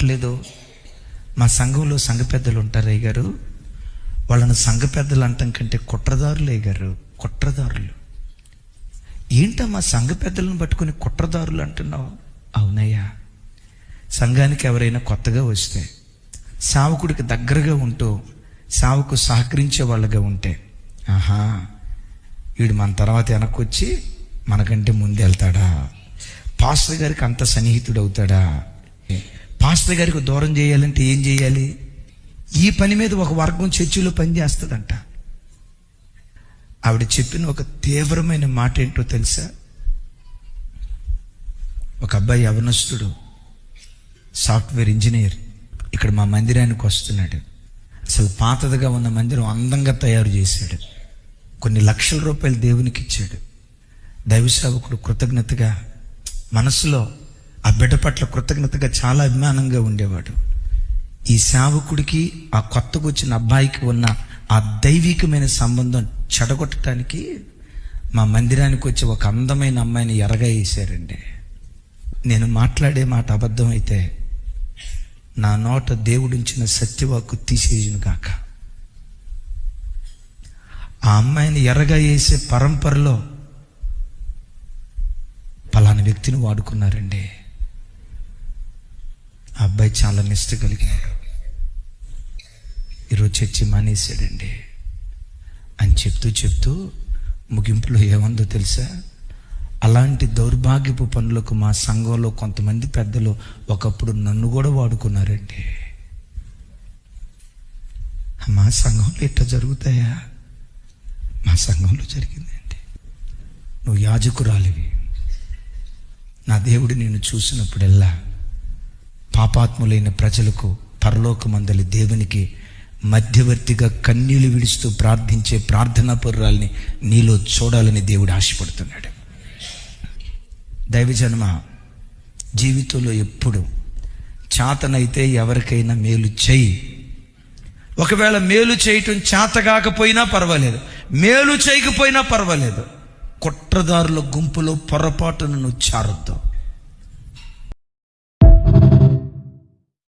కొట్టలేదో? మా సంఘంలో సంఘ పెద్దలు ఉంటారు అయ్యగారు, వాళ్ళని సంఘ పెద్దలు అంటాం కంటే కుట్రదారులు అయ్యగారు, కుట్రదారులు. ఏంటమ్మా సంఘ పెద్దలను పట్టుకుని కుట్రదారులు అంటున్నావు? అవునయ్యా, సంఘానికి ఎవరైనా కొత్తగా వస్తే సేవకుడికి దగ్గరగా ఉంటూ సేవకు సహకరించే వాళ్ళగా ఉంటే, ఆహా వీడు మన తర్వాత వెనక్కి వచ్చి మనకంటే ముందు వెళ్తాడా, పాస్టర్ గారికి అంత సన్నిహితుడు అవుతాడా, పాస్టర్ గారికి దూరం చేయాలంటే ఏం చేయాలి? ఈ పని మీద ఒక వర్గం చర్చిలో పనిచేస్తుందంట. ఆవిడ చెప్పిన ఒక తీవ్రమైన మాట ఏంటో తెలుసా? ఒక అబ్బాయి యవనస్తుడు, సాఫ్ట్వేర్ ఇంజనీర్, ఇక్కడ మా మందిరానికి వస్తున్నాడు. అసలు పాతదిగా ఉన్న మందిరం అందంగా తయారు చేశాడు. కొన్ని లక్షల రూపాయలు దేవునికి ఇచ్చాడు. దైవ సేవకుడు కృతజ్ఞతగా మనసులో ఆ బిడ్డ పట్ల కృతజ్ఞతగా చాలా అభిమానంగా ఉండేవాడు. ఈ సేవకుడికి ఆ కొత్తగా వచ్చిన అబ్బాయికి ఉన్న ఆ దైవికమైన సంబంధం చెడగొట్టడానికి మా మందిరానికి వచ్చి ఒక అందమైన అమ్మాయిని ఎరగా వేశారండి. నేను మాట్లాడే మాట అబద్ధం అయితే నా నోట దేవుడించిన సత్యవాక్కు తీసేయును గాక. ఆ అమ్మాయిని ఎర్రగా వేసే పరంపరలో పలానా వ్యక్తిని వాడుకున్నారండి. ఆ అబ్బాయి చాలా నిష్ఠ కలిగినాడు. ఈరోజు చర్చి మానేశాడండి అని చెప్తూ ముగింపులో ఏముందో తెలుసా? అలాంటి దౌర్భాగ్యపు పనులకు మా సంఘంలో కొంతమంది పెద్దలు ఒకప్పుడు నన్ను కూడా వాడుకున్నారండి. మా సంఘంలో ఇట్లా జరుగుతాయా? మా సంఘంలో జరిగిందండి. నువ్వు యాజకురాలివి. నా దేవుడు నిన్ను చూసినప్పుడెల్లా పాపాత్ములైన ప్రజలకు పరలోకమందలి దేవునికి మధ్యవర్తిగా కన్నీళ్లు విడుస్తూ ప్రార్థించే ప్రార్థనా పరురాల్ని నీలో చూడాలని దేవుడు ఆశపడుతున్నాడు. దైవజన్మ జీవితంలో ఎప్పుడు చేతనైతే ఎవరికైనా మేలు చేయి. ఒకవేళ మేలు చేయటం చేత కాకపోయినా పర్వాలేదు, మేలు చేయకపోయినా పర్వాలేదు, కుట్రదారుల గుంపులో పొరపాటును నువ్వు చేరొద్దు.